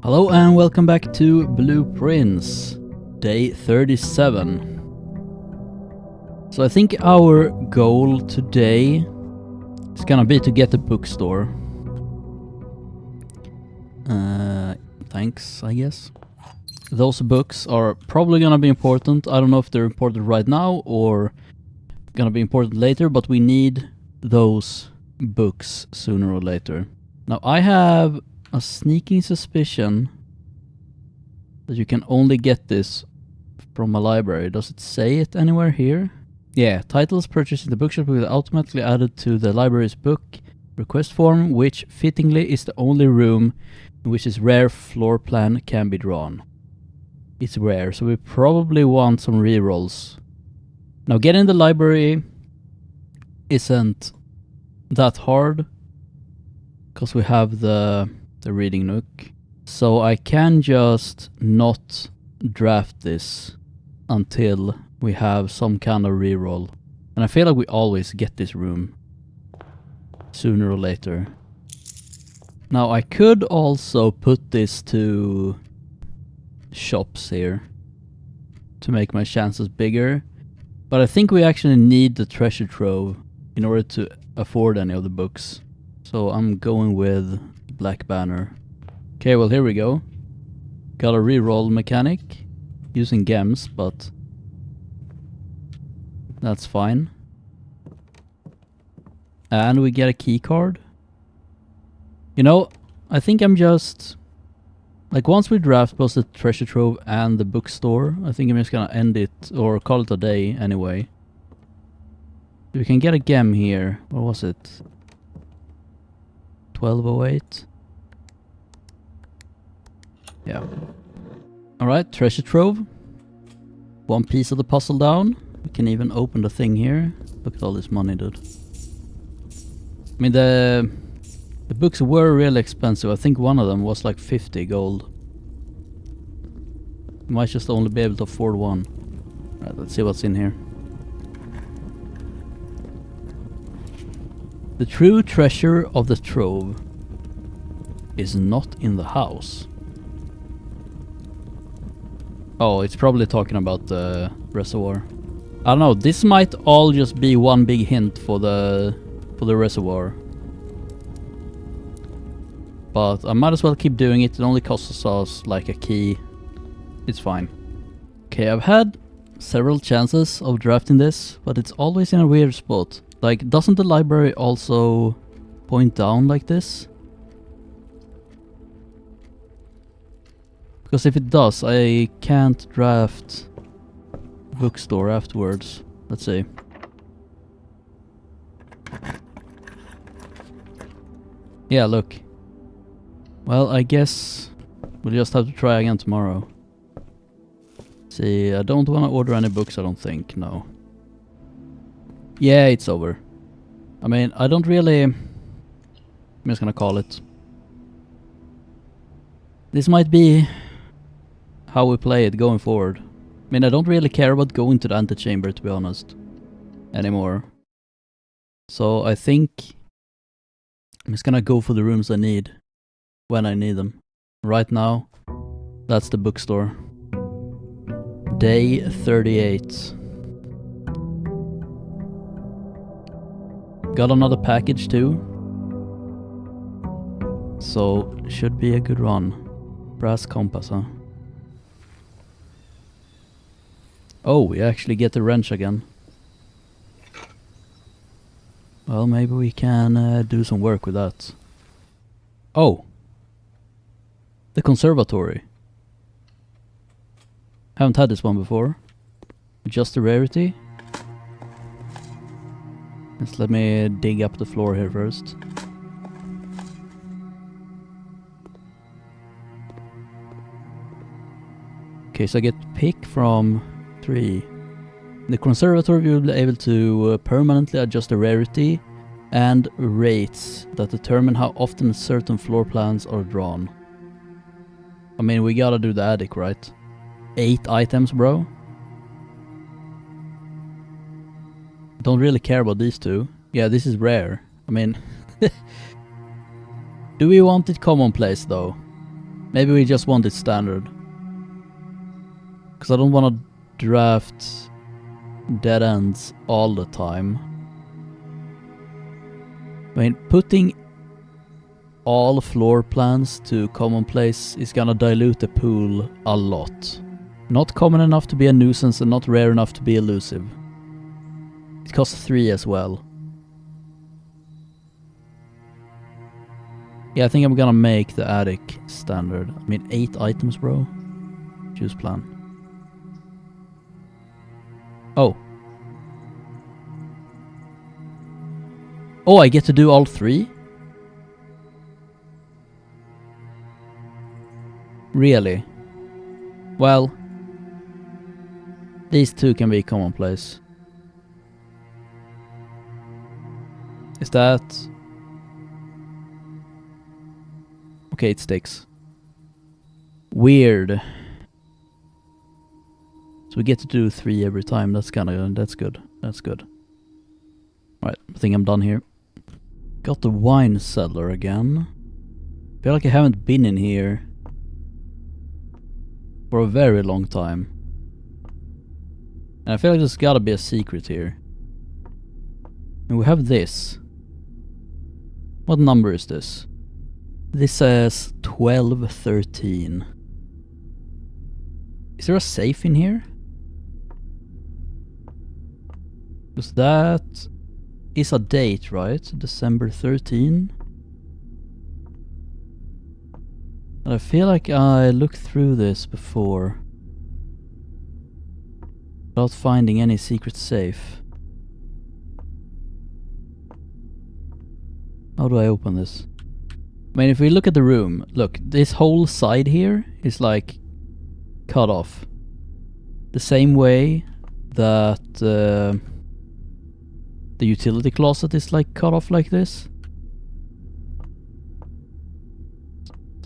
Hello and welcome back to Blueprints, day 37. So I think our goal today is gonna be to get the bookstore. Thanks, I guess. Those books are probably gonna be important. I don't know if they're important right now or gonna be important later, but we need those books sooner or later. Now I have a sneaking suspicion that you can only get this from a library. Does it say it anywhere here? Yeah, titles purchased in the bookshop will be automatically added to the library's book request form, which fittingly is the only room in which this rare floor plan can be drawn. It's rare, so we probably want some rerolls. Now getting the library isn't that hard because we have the reading nook. So I can just not draft this until we have some kind of reroll. And I feel like we always get this room sooner or later. Now I could also put this to shops here to make my chances bigger. But I think we actually need the treasure trove in order to afford any of the books. So I'm going with Black Banner. Okay, well here we go. Got a reroll mechanic using gems, but that's fine. And we get a key card. You know, I think I'm just like, once we draft both the treasure trove and the bookstore, I think I'm just gonna end it or call it a day anyway. We can get a gem here. What was it? 1208. Yeah. Alright, treasure trove. One piece of the puzzle down. We can even open the thing here. Look at all this money, dude. I mean, the books were really expensive. I think one of them was like 50 gold. You might just only be able to afford one. Alright, let's see what's in here. The true treasure of the trove is not in the house. Oh, it's probably talking about the reservoir. I don't know, this might all just be one big hint for the reservoir. But I might as well keep doing it. It only costs us like a key. It's fine. Okay, I've had several chances of drafting this, but it's always in a weird spot. Like, doesn't the library also point down like this? Because if it does, I can't draft bookstore afterwards. Let's see. Yeah, look. Well, I guess we'll just have to try again tomorrow. See, I don't want to order any books, I don't think, no. Yeah, it's over. I mean, I don't really... I'm just gonna call it. This might be how we play it going forward. I mean, I don't really care about going to the antechamber, to be honest, anymore. So I think I'm just gonna go for the rooms I need when I need them. Right now, that's the bookstore. Day 38. Got another package too. So, should be a good run. Brass compass, huh? Oh, we actually get the wrench again. Well, maybe we can do some work with that. Oh! The conservatory. Haven't had this one before. Just a rarity. Just let me dig up the floor here first. Okay, so I get pick from 3. The conservatory will be able to permanently adjust the rarity and rates that determine how often certain floor plans are drawn. I mean, we gotta do the attic, right? 8 items, bro. Don't really care about these two. Yeah, this is rare. I mean... Do we want it commonplace, though? Maybe we just want it standard. Because I don't want to draft dead ends all the time. I mean, putting all floor plans to commonplace is gonna dilute the pool a lot. Not common enough to be a nuisance and not rare enough to be elusive. It costs 3 as well. Yeah, I think I'm gonna make the attic standard. I mean, 8 items, bro. Choose plan. Oh. Oh, I get to do all 3? Really? Well, these 2 can be commonplace. Is that... Okay, it sticks. Weird. So we get to do 3 every time. That's good. That's good. Alright, I think I'm done here. Got the wine cellar again. Feel like I haven't been in here for a very long time. And I feel like there's gotta be a secret here. And we have this. What number is this? This says 1213. Is there a safe in here? Because that is a date, right? December 13. And I feel like I looked through this before without finding any secret safe. How do I open this? I mean, if we look at the room, look, this whole side here is like cut off. The same way that the utility closet is like cut off like this.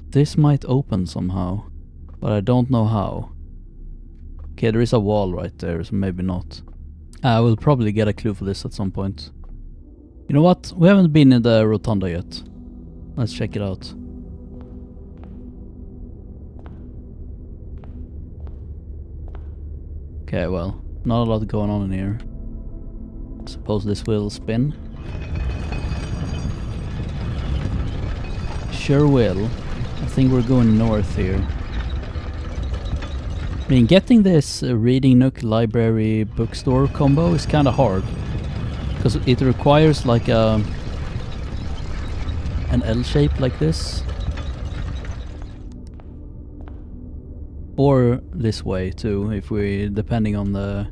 This might open somehow, but I don't know how. Okay, there is a wall right there, so maybe not. I will probably get a clue for this at some point. You know what? We haven't been in the rotunda yet. Let's check it out. Okay, well, not a lot going on in here. Suppose this will spin. Sure will. I think we're going north here. I mean, getting this reading nook library bookstore combo is kind of hard. Because it requires like an L shape like this. Or this way too, if we, depending on the...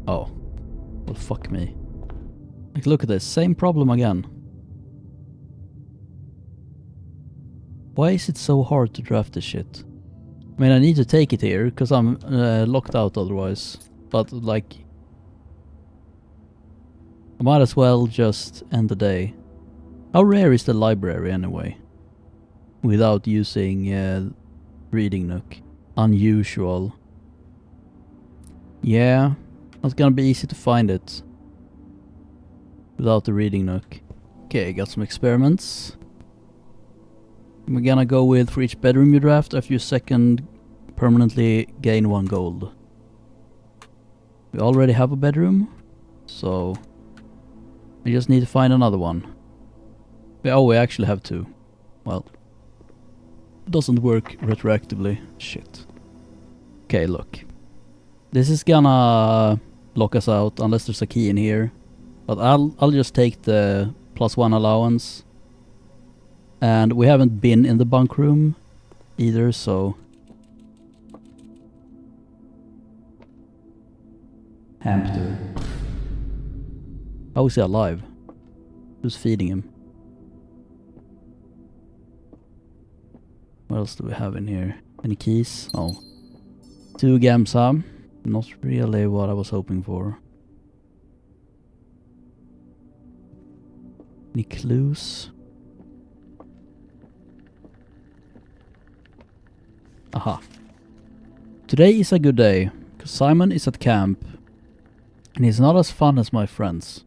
Oh. Well, fuck me. Like, look at this, same problem again. Why is it so hard to draft this shit? I mean, I need to take it here, because I'm locked out otherwise. But, like... I might as well just end the day. How rare is the library anyway? Without using reading nook. Unusual. Yeah, not gonna be easy to find it without the reading nook. Okay, got some experiments. We're gonna go with, for each bedroom you draft, after your second permanently gain 1 gold. We already have a bedroom, so we just need to find another one. Oh, we actually have 2. Well, it doesn't work retroactively. Shit. Okay, look. This is gonna lock us out unless there's a key in here. But I'll just take the +1 allowance. And we haven't been in the bunk room either, so... Hamster. How is he alive? Who's feeding him? What else do we have in here? Any keys? Oh. 2 Gamsa. Not really what I was hoping for. Any clues? Aha. Today is a good day, because Simon is at camp, and he's not as fun as my friends.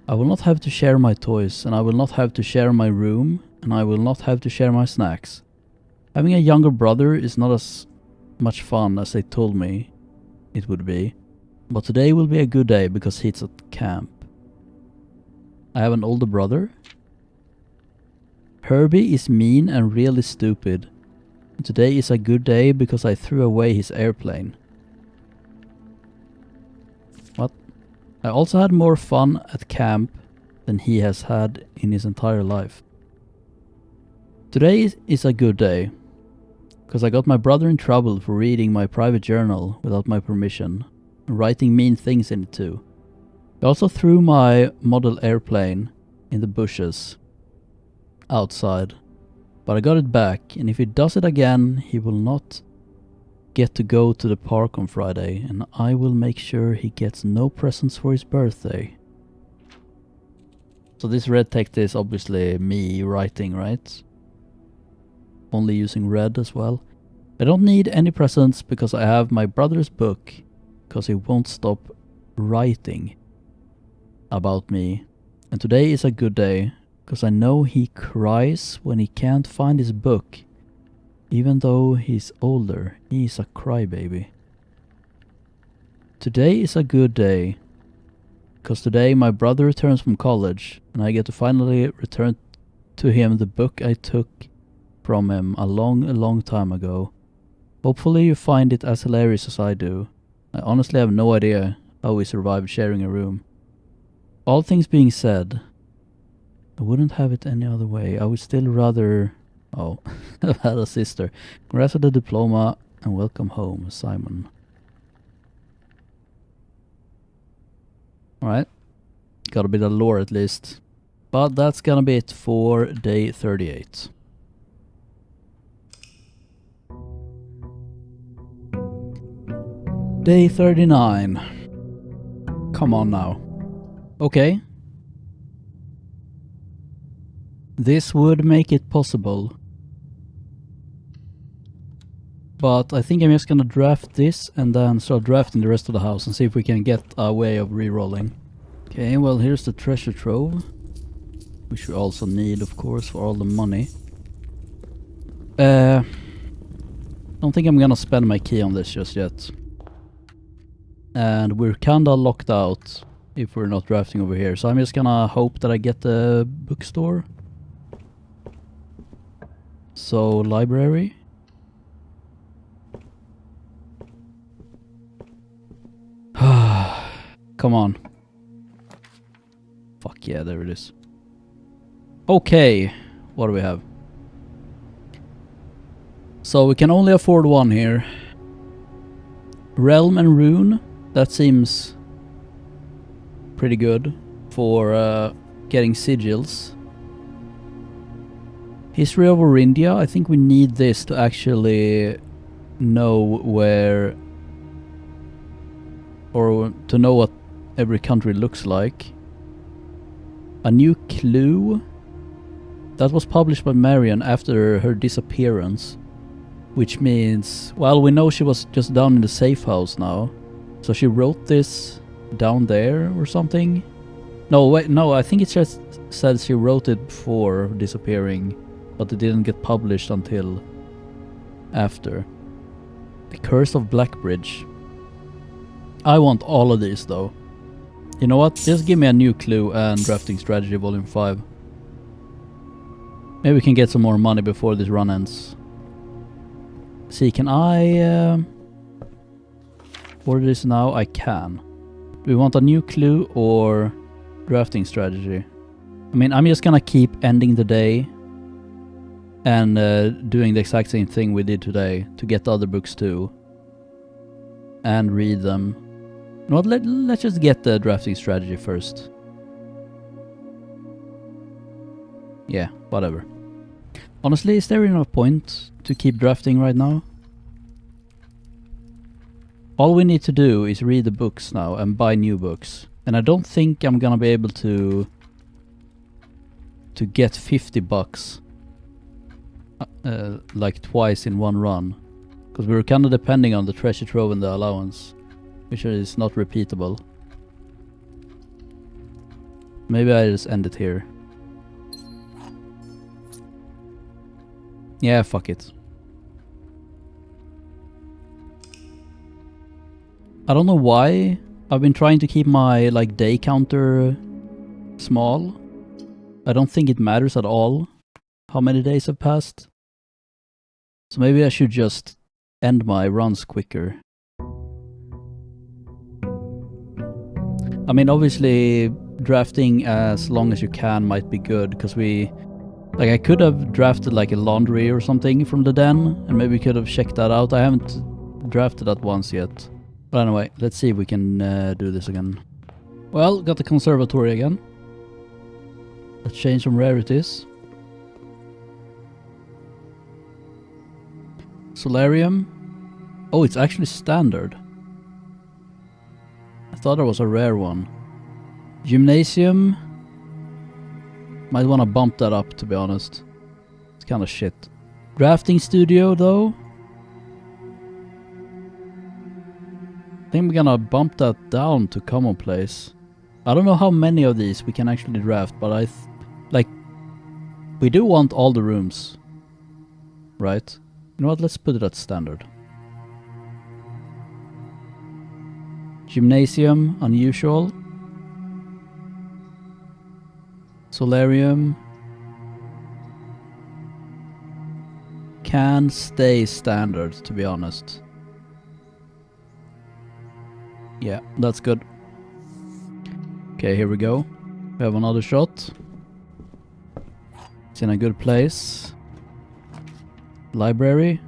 I will not have to share my toys, and I will not have to share my room, and I will not have to share my snacks. Having a younger brother is not as much fun as they told me it would be. But today will be a good day because he's at camp. I have an older brother. Herbie is mean and really stupid. And today is a good day because I threw away his airplane. What? I also had more fun at camp than he has had in his entire life. Today is a good day because I got my brother in trouble for reading my private journal without my permission and writing mean things in it too. I also threw my model airplane in the bushes outside, but I got it back, and if he does it again, he will not get to go to the park on Friday, and I will make sure he gets no presents for his birthday. So this red text is obviously me writing, right? Only using red as well. I don't need any presents because I have my brother's book, because he won't stop writing about me. And today is a good day because I know he cries when he can't find his book. Even though he's older, he's a crybaby. Today is a good day because today my brother returns from college and I get to finally return to him the book I took from him a long time ago. Hopefully you find it as hilarious as I do. I honestly have no idea how we survived sharing a room. All things being said, I wouldn't have it any other way. I would still rather... Oh, I've had a sister. Congrats on the diploma and welcome home, Simon. Alright. Got a bit of lore at least. But that's gonna be it for day 38. Day 39. Come on now. Okay. This would make it possible. But I think I'm just gonna draft this and then start drafting the rest of the house and see if we can get a way of re-rolling. Okay, well here's the treasure trove. Which we also need, of course, for all the money. Don't think I'm gonna spend my key on this just yet. And we're kinda locked out if we're not drafting over here. So I'm just gonna hope that I get the bookstore. So, library. Come on. Fuck yeah, there it is. Okay, what do we have? So we can only afford one here. Realm and Rune, that seems pretty good for getting sigils. History of Orindia, I think we need this to actually know where, or to know what every country looks like. A new clue. That was published by Marion after her disappearance. Which means, well, we know she was just down in the safe house now. So she wrote this down there or something? No, wait, no, I think it just said she wrote it before disappearing. But it didn't get published until after. The Curse of Blackbridge. I want all of these though. You know what? Just give me a new clue and Drafting Strategy Volume 5. Maybe we can get some more money before this run ends. See, can I order this now? I can. Do we want a new clue or drafting strategy? I mean, I'm just gonna keep ending the day and doing the exact same thing we did today to get the other books too. And read them. You know what, let's just get the drafting strategy first. Yeah, whatever. Honestly, is there enough point to keep drafting right now? All we need to do is read the books now and buy new books. And I don't think I'm gonna be able to get 50 bucks like twice in one run. Because we were kind of depending on the treasure trove and the allowance, which is not repeatable. Maybe I just end it here. Yeah, fuck it. I don't know why. I've been trying to keep my like day counter small. I don't think it matters at all how many days have passed. So maybe I should just end my runs quicker. I mean, obviously drafting as long as you can might be good, because like I could have drafted like a laundry or something from the den, and maybe could have checked that out. I haven't drafted that once yet. But anyway, let's see if we can do this again. Well, got the conservatory again. Let's change some rarities. Solarium. Oh, it's actually standard. I thought it was a rare one. Gymnasium. Might want to bump that up, to be honest. It's kind of shit. Drafting studio, though. I think we're gonna bump that down to commonplace. I don't know how many of these we can actually draft, but we do want all the rooms, right? You know what, let's put it at standard. Gymnasium, unusual. Solarium. Can stay standard, to be honest. Yeah, that's good. Okay, here we go. We have another shot. It's in a good place. Library.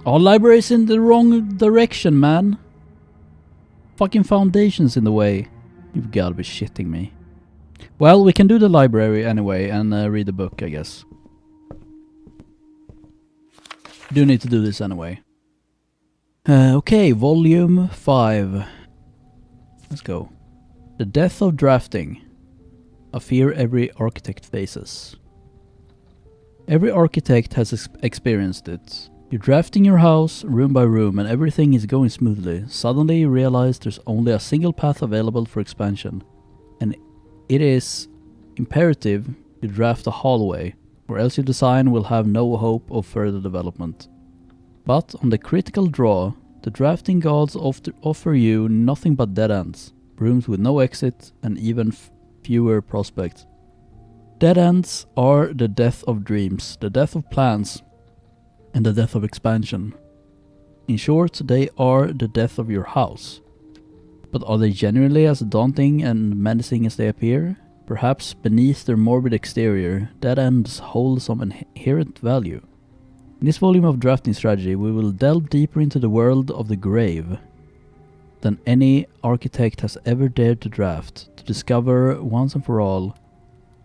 Oh, library's in the wrong direction, man. Fucking foundation's in the way. You've gotta be shitting me. Well, we can do the library anyway and read the book, I guess. Do need to do this anyway. Okay, volume 5. Let's go. The death of drafting. A fear every architect faces. Every architect has experienced it. You're drafting your house room by room and everything is going smoothly. Suddenly you realize there's only a single path available for expansion. And it is imperative you draft a hallway, or else your design will have no hope of further development. But on the critical draw, the drafting gods offer you nothing but dead ends, rooms with no exit, and even fewer prospects. Dead ends are the death of dreams, the death of plans, and the death of expansion. In short, they are the death of your house. But are they genuinely as daunting and menacing as they appear? Perhaps beneath their morbid exterior, dead ends hold some inherent value. In this volume of drafting strategy, we will delve deeper into the world of the grave than any architect has ever dared to draft, to discover once and for all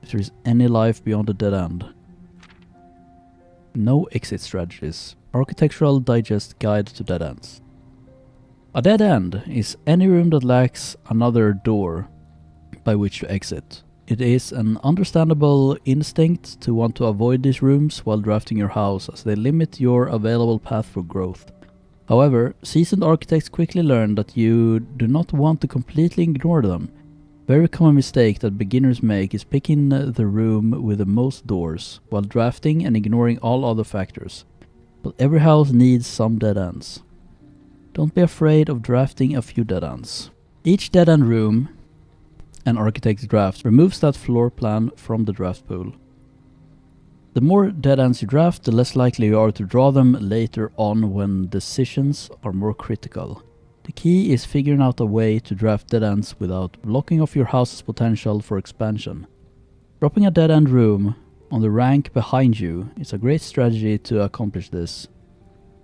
if there is any life beyond the dead end. No exit strategies. Architectural Digest Guide to Dead Ends. A dead end is any room that lacks another door by which to exit. It is an understandable instinct to want to avoid these rooms while drafting your house, as they limit your available path for growth. However, seasoned architects quickly learn that you do not want to completely ignore them. Very common mistake that beginners make is picking the room with the most doors, while drafting and ignoring all other factors. But every house needs some dead ends. Don't be afraid of drafting a few dead ends. Each dead end room an architect's draft removes that floor plan from the draft pool. The more dead ends you draft, the less likely you are to draw them later on when decisions are more critical. The key is figuring out a way to draft dead ends without blocking off your house's potential for expansion. Dropping a dead end room on the rank behind you is a great strategy to accomplish this,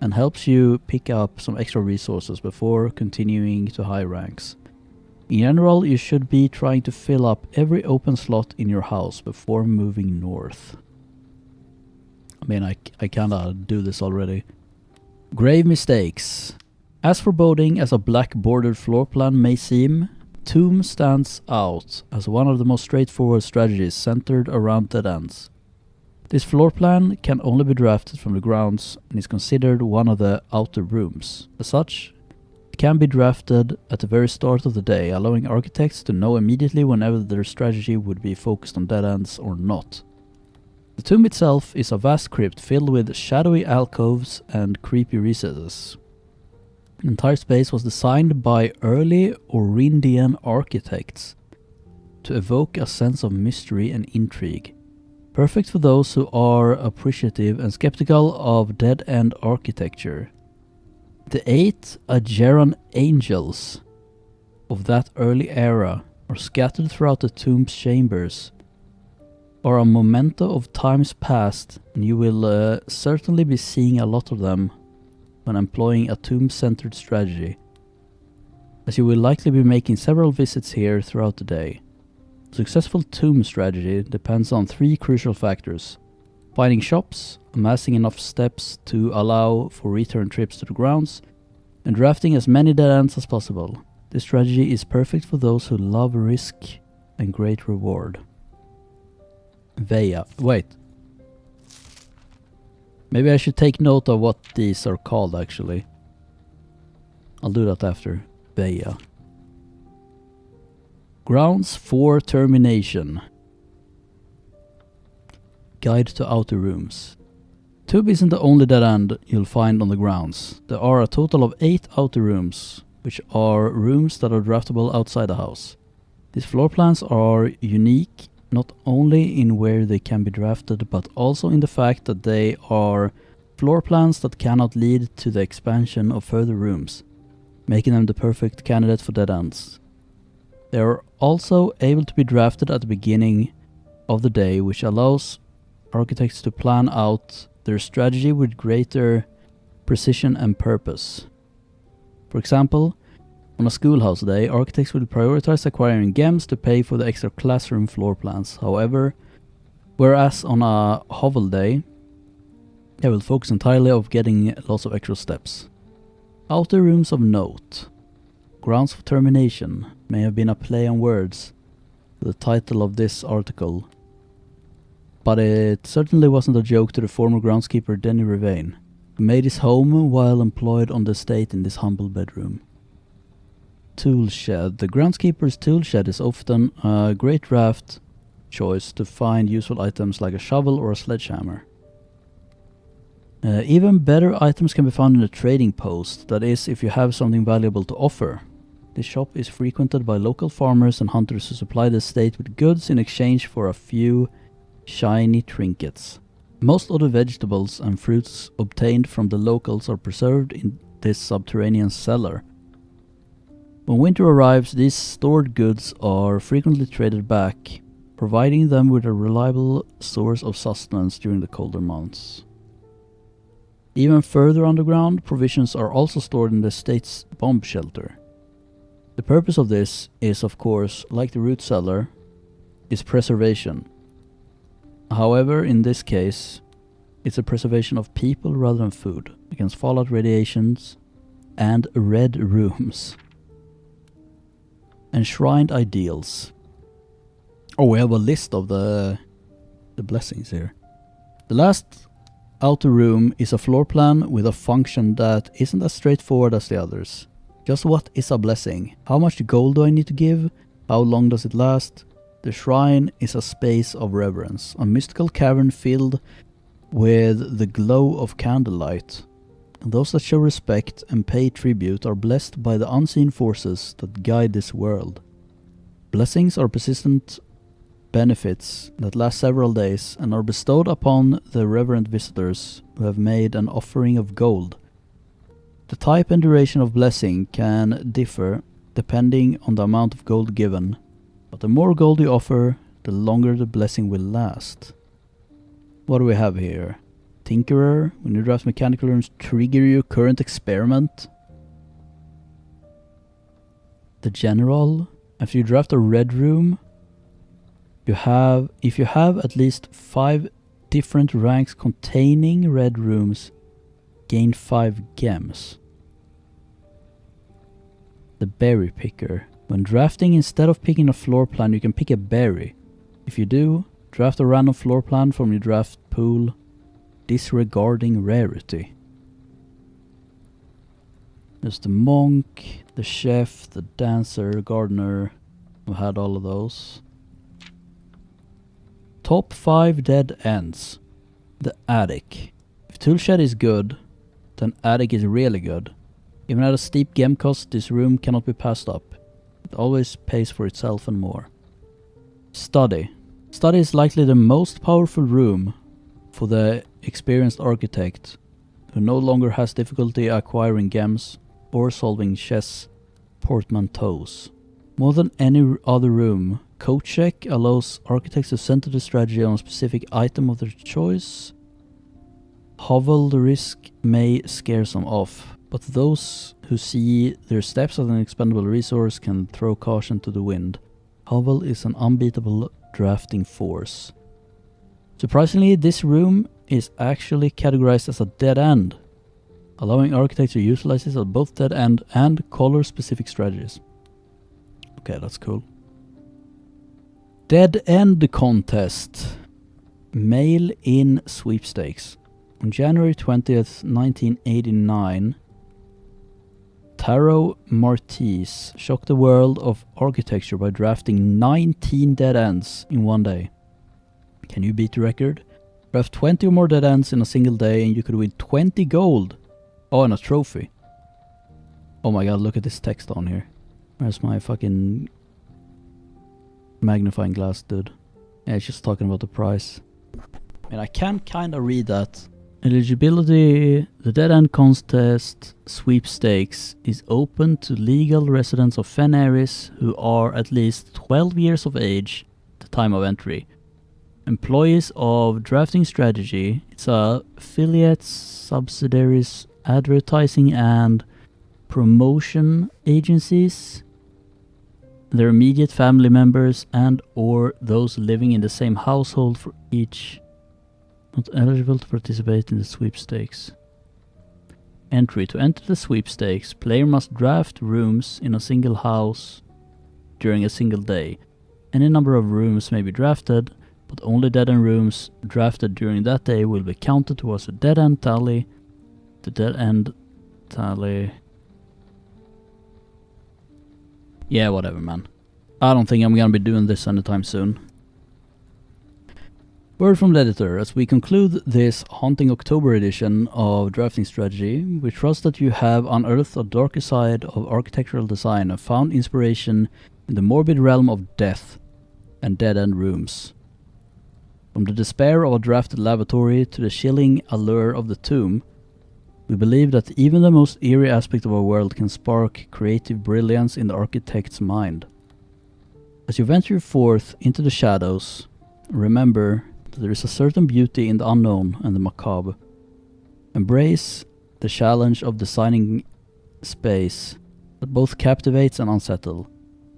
and helps you pick up some extra resources before continuing to high ranks. In general, you should be trying to fill up every open slot in your house before moving north. I mean, I kinda do this already. Grave mistakes. As foreboding as a black bordered floor plan may seem, Tomb stands out as one of the most straightforward strategies centered around dead ends. This floor plan can only be drafted from the grounds and is considered one of the outer rooms. As such, it can be drafted at the very start of the day, allowing architects to know immediately whenever their strategy would be focused on dead ends or not. The tomb itself is a vast crypt filled with shadowy alcoves and creepy recesses. The entire space was designed by early Orindian architects to evoke a sense of mystery and intrigue. Perfect for those who are appreciative and skeptical of dead-end architecture. The 8 Ageran angels of that early era are scattered throughout the tomb's chambers, are a memento of times past, and you will certainly be seeing a lot of them when employing a tomb-centered strategy, as you will likely be making several visits here throughout the day. A successful tomb strategy depends on 3 crucial factors: finding shops, amassing enough steps to allow for return trips to the grounds, and drafting as many dead ends as possible. This strategy is perfect for those who love risk and great reward. Veya. Wait. Maybe I should take note of what these are called, actually. I'll do that after. Veya. Grounds for termination. Guide to outer rooms. Tube isn't the only dead end you'll find on the grounds. There are a total of 8 outer rooms, which are rooms that are draftable outside the house. These floor plans are unique not only in where they can be drafted, but also in the fact that they are floor plans that cannot lead to the expansion of further rooms, making them the perfect candidate for dead ends. They are also able to be drafted at the beginning of the day, which allows architects to plan out their strategy with greater precision and purpose. For example, on a schoolhouse day, architects will prioritize acquiring gems to pay for the extra classroom floor plans. However, whereas on a hovel day, they will focus entirely on getting lots of extra steps. Outer rooms of note. Grounds for termination may have been a play on words for the title of this article, but it certainly wasn't a joke to the former groundskeeper Denny Revane, who made his home while employed on the estate in this humble bedroom. Tool shed. The groundskeeper's tool shed is often a great draft choice to find useful items like a shovel or a sledgehammer. Even better items can be found in the trading post, that is, if you have something valuable to offer. This shop is frequented by local farmers and hunters who supply the estate with goods in exchange for a few shiny trinkets. Most of the vegetables and fruits obtained from the locals are preserved in this subterranean cellar. When winter arrives, these stored goods are frequently traded back, providing them with a reliable source of sustenance during the colder months. Even further underground, provisions are also stored in the estate's bomb shelter. The purpose of this is, of course, like the root cellar, is preservation. However, in this case, it's a preservation of people rather than food, against fallout radiations and red rooms. Enshrined ideals. Oh, we have a list of the blessings here. The last outer room is a floor plan with a function that isn't as straightforward as the others. Just what is a blessing? How much gold do I need to give? How long does it last? The shrine is a space of reverence, a mystical cavern filled with the glow of candlelight. Those that show respect and pay tribute are blessed by the unseen forces that guide this world. Blessings are persistent benefits that last several days and are bestowed upon the reverent visitors who have made an offering of gold. The type and duration of blessing can differ depending on the amount of gold given, but the more gold you offer, the longer the blessing will last. What do we have here? Tinkerer, when you draft mechanical rooms, trigger your current experiment. The General, after you draft a red room, if you have at least 5 different ranks containing red rooms, gain 5 gems. The Berry Picker, when drafting, instead of picking a floor plan, you can pick a berry. If you do, draft a random floor plan from your draft pool, disregarding rarity. There's the monk, the chef, the dancer, gardener. We had all of those. Top 5 dead ends. The attic. If toolshed is good, then attic is really good. Even at a steep game cost, this room cannot be passed up. It always pays for itself and more. Study. Study is likely the most powerful room for the experienced architect who no longer has difficulty acquiring gems or solving chess portmanteaus. More than any other room, Code Check allows architects to center the strategy on a specific item of their choice. Hovel the risk may scare some off, but those who see their steps as an expendable resource can throw caution to the wind. Hovel is an unbeatable drafting force. Surprisingly, this room is actually categorized as a dead end, allowing architects to utilize this as both dead end and color-specific strategies. Okay, that's cool. Dead End Contest. Mail-in sweepstakes. On January 20th, 1989, Taro Martis shocked the world of architecture by drafting 19 dead ends in one day. Can you beat the record? Draft 20 or more dead ends in a single day and you could win 20 gold. Oh, and a trophy. Oh my god, look at this text on here. Where's my fucking magnifying glass, dude? Yeah, it's just talking about the price. I mean, I can kinda read that. Eligibility. The Dead End Contest sweepstakes is open to legal residents of Fenaris who are at least 12 years of age at the time of entry. Employees of Drafting Strategy, its affiliates, subsidiaries, advertising and promotion agencies, their immediate family members and or those living in the same household for each not eligible to participate in the sweepstakes. Entry. To enter the sweepstakes, player must draft rooms in a single house during a single day. Any number of rooms may be drafted, but only dead end rooms drafted during that day will be counted towards the dead end tally. The dead end tally. Yeah, whatever, man. I don't think I'm gonna be doing this anytime soon. Word from the editor. As we conclude this Haunting October edition of Drafting Strategy, we trust that you have unearthed a darker side of architectural design and found inspiration in the morbid realm of death and dead-end rooms. From the despair of a drafted lavatory to the chilling allure of the tomb, we believe that even the most eerie aspect of our world can spark creative brilliance in the architect's mind. As you venture forth into the shadows, remember that there is a certain beauty in the unknown and the macabre. Embrace the challenge of designing space that both captivates and unsettles,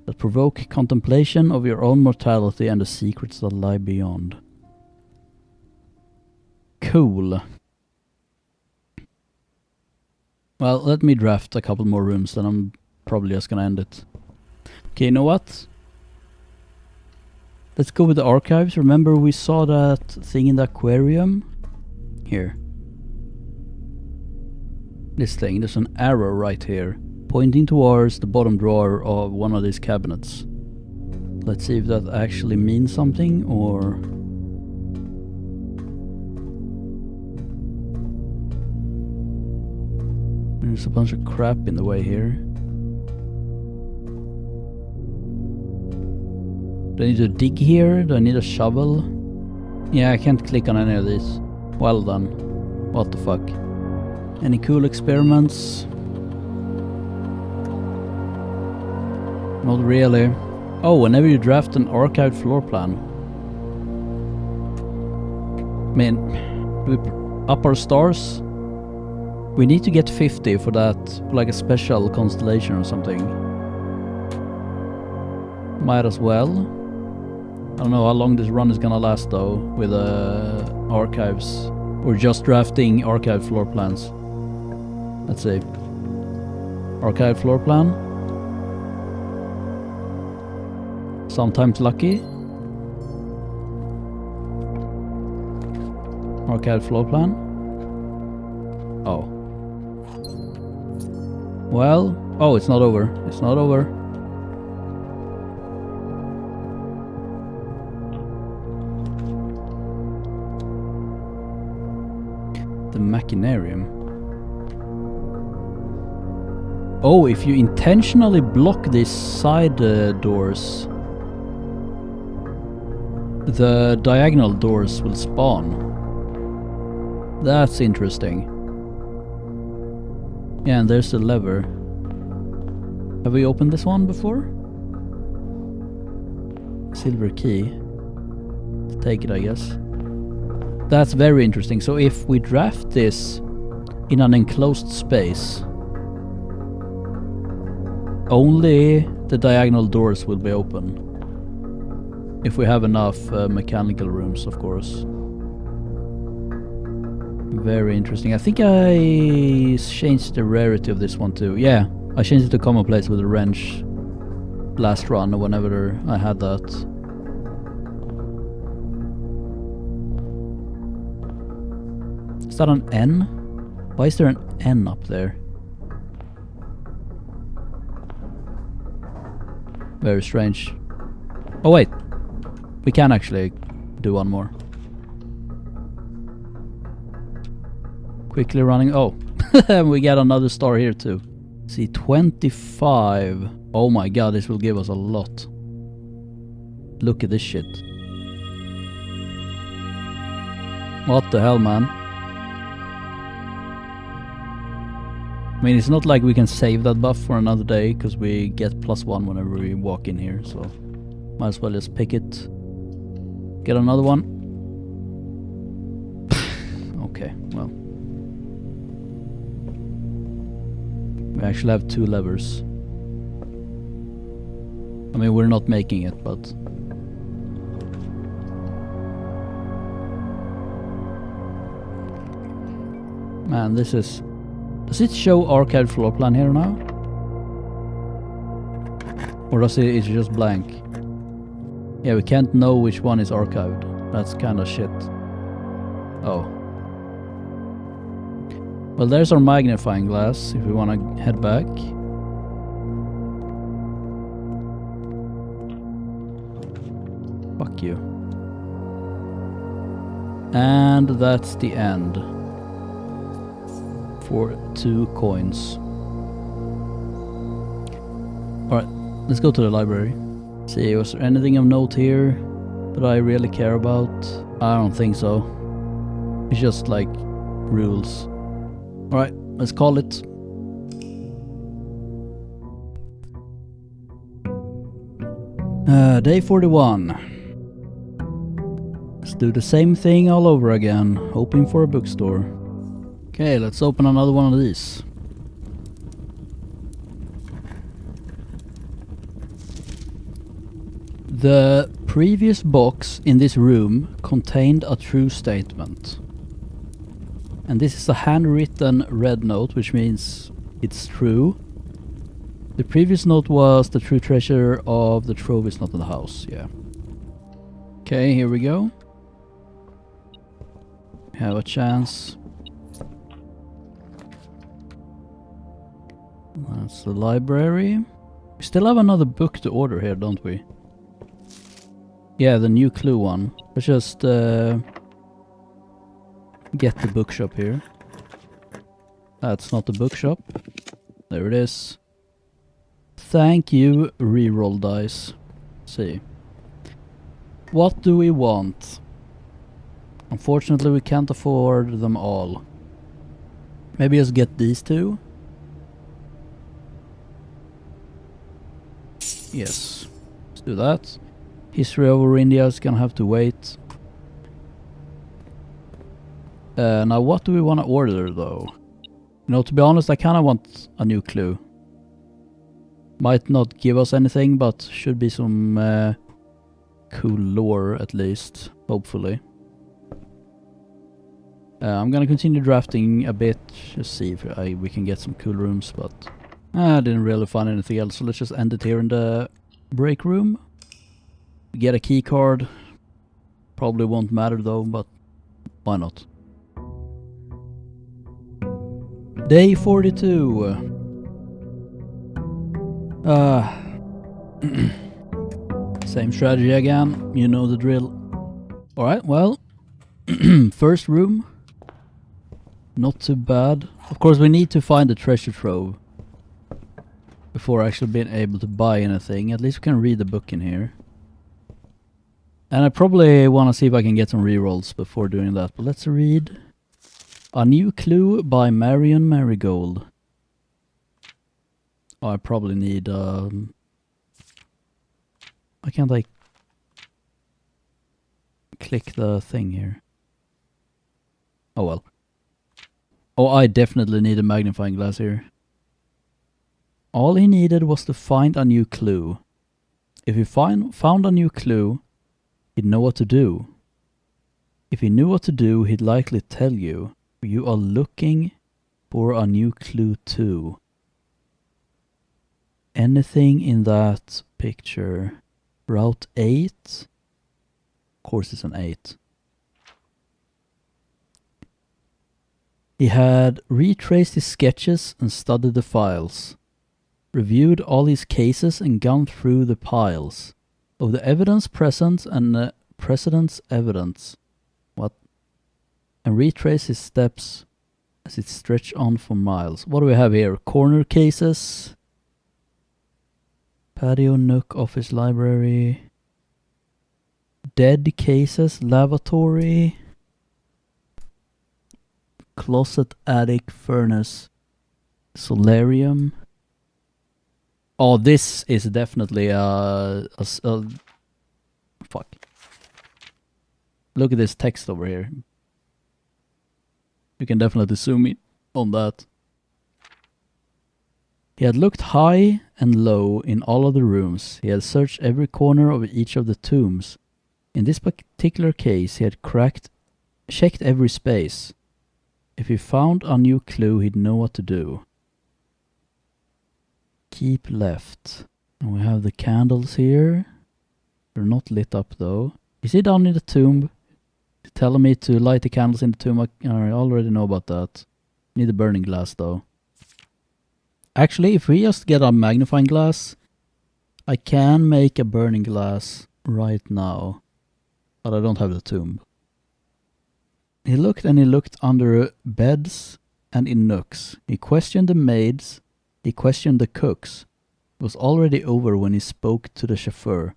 that provoke contemplation of your own mortality and the secrets that lie beyond. Cool. Well, let me draft a couple more rooms, then I'm probably just gonna end it. Okay, you know what? Let's go with the archives. Remember we saw that thing in the aquarium? Here. This thing, there's an arrow right here, pointing towards the bottom drawer of one of these cabinets. Let's see if that actually means something, or... There's a bunch of crap in the way here. Do I need to dig here? Do I need a shovel? Yeah, I can't click on any of these. Well done. What the fuck? Any cool experiments? Not really. Oh, whenever you draft an archived floor plan. I mean, do we up our stars? We need to get 50 for that, like a special constellation or something. Might as well. I don't know how long this run is gonna last though, with archives. Or just drafting archived floor plans. Let's see. Archived floor plan. Sometimes lucky. Archived floor plan. Oh. Well, oh, it's not over. It's not over. The Machinarium. Oh, if you intentionally block these side doors, the diagonal doors will spawn. That's interesting. Yeah, and there's the lever. Have we opened this one before? Silver key. Let's take it, I guess. That's very interesting. So if we draft this in an enclosed space, only the diagonal doors will be open. If we have enough mechanical rooms, of course. Very interesting. I think I changed the rarity of this one too. Yeah, I changed it to commonplace with a wrench last run or whenever I had that. Is that an N? Why is there an N up there? Very strange. Oh wait, we can actually do one more. Quickly running. Oh, we got another star here too. See, 25. Oh my god, this will give us a lot. Look at this shit. What the hell, man? I mean, it's not like we can save that buff for another day, because we get +1 whenever we walk in here, so might as well just pick it. Get another one. Okay, well. We actually have 2 levers. I mean, we're not making it, but... Man, this is... Does it show archived floor plan here now? Or does it's just blank? Yeah, we can't know which one is archived. That's kinda shit. Oh. Well, there's our magnifying glass, if we wanna head back. Fuck you. And that's the end. For 2 coins. Alright, let's go to the library. See, was there anything of note here that I really care about? I don't think so. It's just like rules. Alright, let's call it. Day 41. Let's do the same thing all over again, hoping for a bookstore. Okay, let's open another one of these. The previous box in this room contained a true statement. And this is a handwritten red note, which means it's true. The previous note was the true treasure of the trove is not in the house, yeah. Okay, here we go. We have a chance. That's the library. We still have another book to order here, don't we? Yeah, the new clue one. Let's just get the bookshop here. That's not the bookshop. There it is. Thank you, reroll dice. Let's see. What do we want? Unfortunately, we can't afford them all. Maybe just get these 2. Yes, let's do that. History over India is gonna have to wait. Now what do we want to order though? You know, to be honest, I kinda want a new clue. Might not give us anything, but should be some cool lore at least, hopefully. I'm gonna continue drafting a bit, just see if we can get some cool rooms, but I didn't really find anything else, so let's just end it here in the break room. Get a key card. Probably won't matter though, but why not? Day 42. Same strategy again, you know the drill. Alright, well, first room. Not too bad. Of course we need to find the treasure trove. before actually being able to buy anything. At least we can read the book in here. And I probably want to see if I can get some rerolls before doing that. But let's read A New Clue by Marion Marigold. Oh, I probably need... Why can't I click the thing here? Oh well. Oh, I definitely need a magnifying glass here. All he needed was to find a new clue. If he found a new clue, he'd know what to do. If he knew what to do, he'd likely tell you. You are looking for a new clue too. Anything in that picture? Route 8? Of course it's an 8. He had retraced his sketches and studied the files. Reviewed all his cases and gone through the piles of the evidence present and precedent's evidence. What? And retraced his steps as it stretched on for miles. What do we have here? Corner cases. Patio, nook, office, library. Dead cases, lavatory. Closet, attic, furnace, solarium. Oh, this is definitely fuck. Look at this text over here. You can definitely zoom in on that. He had looked high and low in all of the rooms. He had searched every corner of each of the tombs. In this particular case, he had checked every space. If he found a new clue, he'd know what to do. Keep left. And we have the candles here. They're not lit up though. Is he down in the tomb? Telling me to light the candles in the tomb. I already know about that. Need a burning glass though. Actually, if we just get a magnifying glass, I can make a burning glass right now. But I don't have the tomb. He looked and he looked under beds and in nooks. He questioned the maids. He questioned the cooks. It was already over when he spoke to the chauffeur,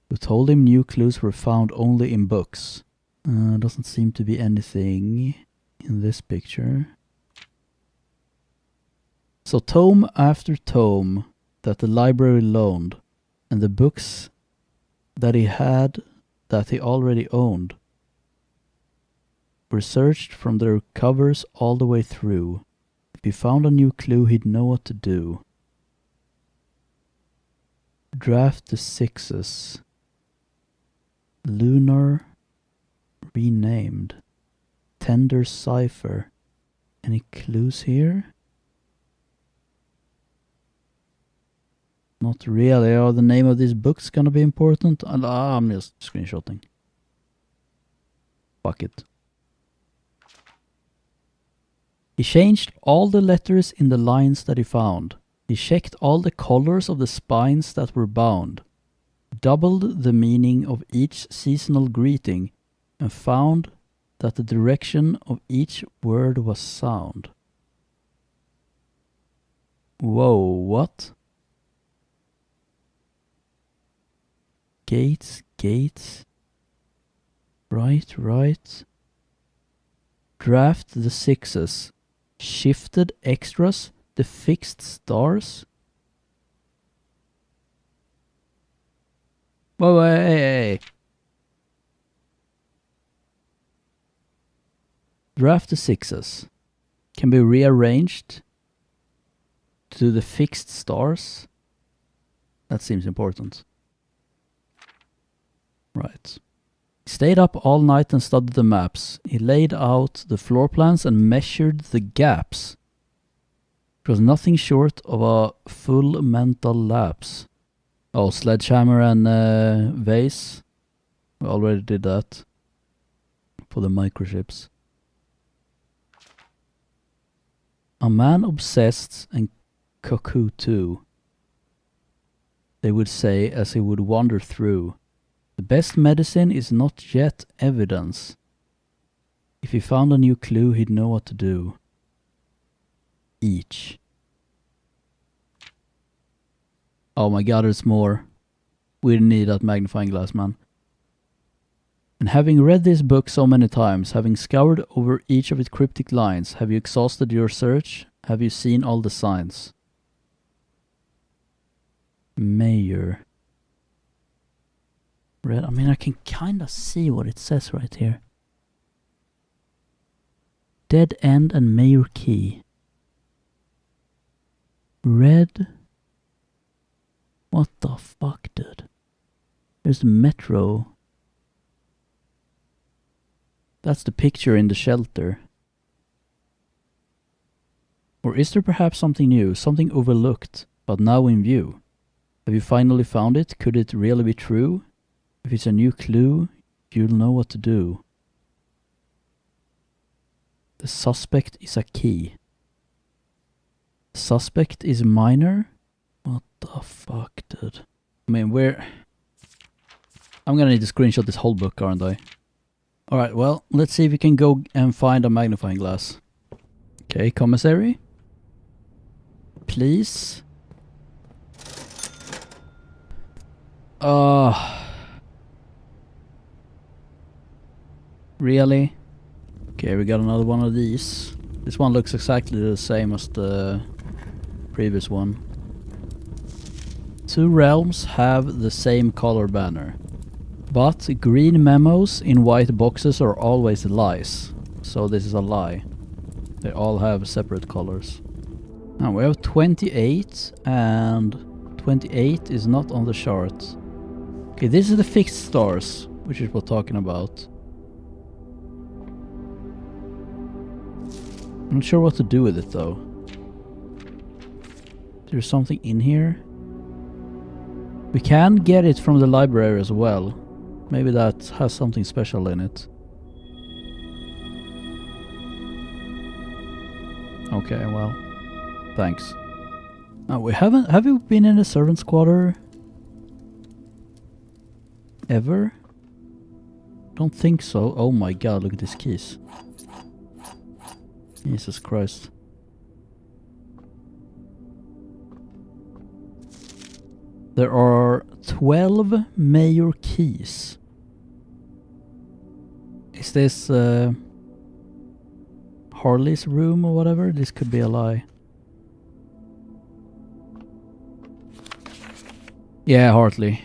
who told him new clues were found only in books. Doesn't seem to be anything in this picture. So tome after tome that the library loaned, and the books that he had that he already owned, were searched from their covers all the way through. If he found a new clue, he'd know what to do. Draft the sixes. Lunar renamed. Tender cipher. Any clues here? Not really. Are the name of these books gonna be important? I'm just screenshotting. Fuck it. He changed all the letters in the lines that he found. He checked all the colors of the spines that were bound, doubled the meaning of each seasonal greeting, and found that the direction of each word was sound. Whoa, what? Gates, gates. Right. Draft the sixes. Shifted extras, the fixed stars. Whoa, hey. Draft the sixes. Can be rearranged to the fixed stars. That seems important. Right. He stayed up all night and studied the maps. He laid out the floor plans and measured the gaps. It was nothing short of a full mental lapse. Oh, sledgehammer and vase. We already did that. For the microchips. A man obsessed and cuckoo too. They would say as he would wander through. The best medicine is not yet evidence. If he found a new clue, he'd know what to do. Each. Oh my god, there's more. We need that magnifying glass, man. And having read this book so many times, having scoured over each of its cryptic lines, have you exhausted your search? Have you seen all the signs? Mayor. Red. I mean, I can kind of see what it says right here. Dead end and Mayor key. Red. What the fuck, dude? There's the metro. That's the picture in the shelter. Or is there perhaps something new, something overlooked, but now in view? Have you finally found it? Could it really be true? If it's a new clue, you'll know what to do. The suspect is a key. The suspect is minor? What the fuck, dude? I mean, I'm gonna need to screenshot this whole book, aren't I? Alright, well, let's see if we can go and find a magnifying glass. Okay, commissary. Please. Really? Okay, we got another one of these. This one looks exactly the same as the previous one. Two realms have the same color banner. But green memos in white boxes are always lies. So this is a lie. They all have separate colors. Now we have 28 and 28 is not on the chart. Okay, this is the fixed stars, which is what we're talking about. I'm not sure what to do with it though. There's something in here. We can get it from the library as well. Maybe that has something special in it. Okay, well, thanks. Now we haven't. Have you been in a servant's quarter? Ever? Don't think so. Oh my god, look at these keys. Jesus Christ. There are 12 mayor keys. Is this Harley's room or whatever? This could be a lie. Yeah, Hartley.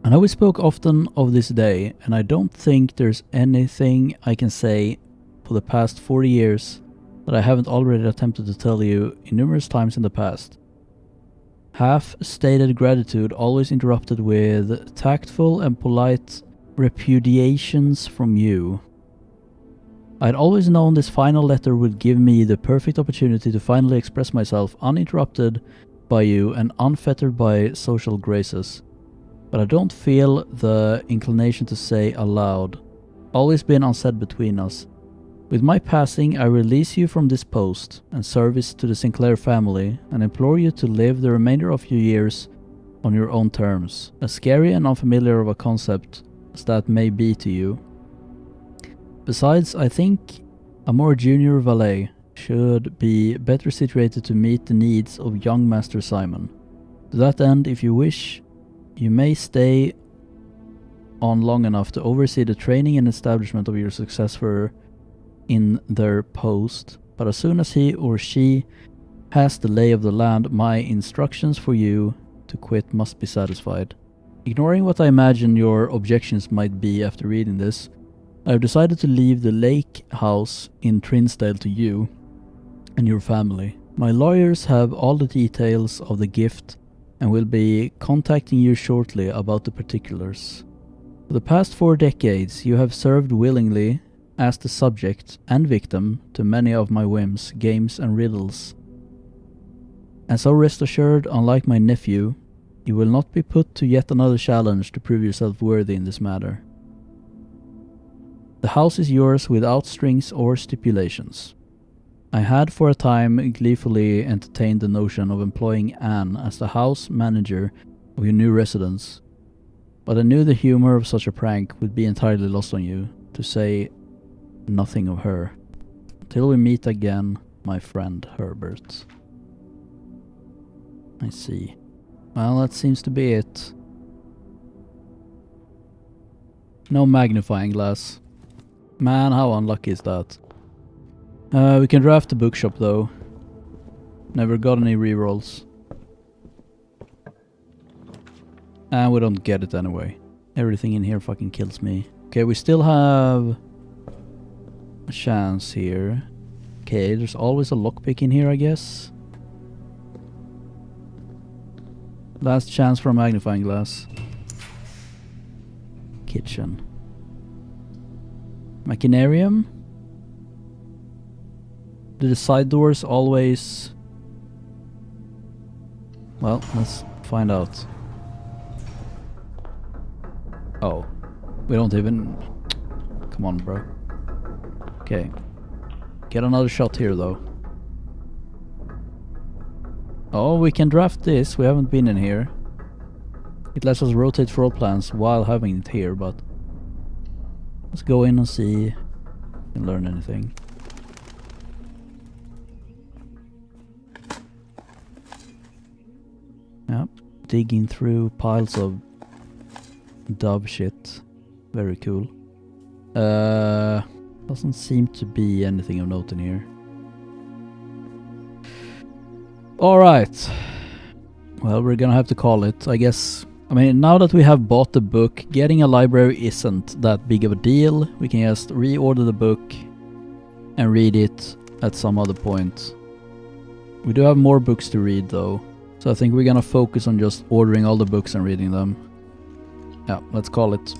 I know we spoke often of this day, and I don't think there's anything I can say for the past 40 years that I haven't already attempted to tell you in numerous times in the past. Half-stated gratitude always interrupted with tactful and polite repudiations from you. I'd always known this final letter would give me the perfect opportunity to finally express myself uninterrupted by you and unfettered by social graces. But I don't feel the inclination to say aloud. Always been unsaid between us. With my passing, I release you from this post and service to the Sinclair family and implore you to live the remainder of your years on your own terms, as scary and unfamiliar of a concept as that may be to you. Besides, I think a more junior valet should be better situated to meet the needs of young Master Simon. To that end, if you wish, you may stay on long enough to oversee the training and establishment of your successor in their post, but as soon as he or she has the lay of the land, my instructions for you to quit must be satisfied. Ignoring what I imagine your objections might be after reading this, I have decided to leave the lake house in Trinsdale to you and your family. My lawyers have all the details of the gift and will be contacting you shortly about the particulars. For the past 4 decades, you have served willingly as the subject and victim to many of my whims, games and riddles. And so rest assured, unlike my nephew, you will not be put to yet another challenge to prove yourself worthy in this matter. The house is yours without strings or stipulations. I had for a time gleefully entertained the notion of employing Anne as the house manager of your new residence, but I knew the humor of such a prank would be entirely lost on you, to say nothing of her. Until we meet again, my friend Herbert. I see. Well, that seems to be it. No magnifying glass. Man, how unlucky is that? We can draft the bookshop though. Never got any rerolls. And we don't get it anyway. Everything in here fucking kills me. Okay, we still have a chance here. Okay, there's always a lockpick in here, I guess. Last chance for a magnifying glass. Kitchen. Machinarium? Do the side doors always... Well, let's find out. Oh. We don't even... Come on, bro. Okay. Get another shot here, though. Oh, we can draft this. We haven't been in here. It lets us rotate floor plans while having it here, but... Let's go in and see if we can learn anything. Yep. Digging through piles of dove shit. Very cool. Doesn't seem to be anything of note in here. Alright. Well, we're gonna have to call it, I guess. I mean, now that we have bought the book, getting a library isn't that big of a deal. We can just reorder the book and read it at some other point. We do have more books to read though, so I think we're gonna focus on just ordering all the books and reading them. Yeah, let's call it.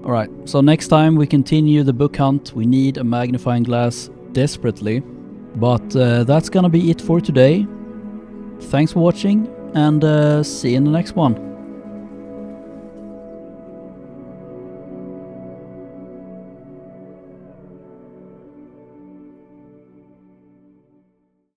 Alright, so next time we continue the book hunt. We need a magnifying glass desperately. But that's gonna be it for today. Thanks for watching, and see you in the next one.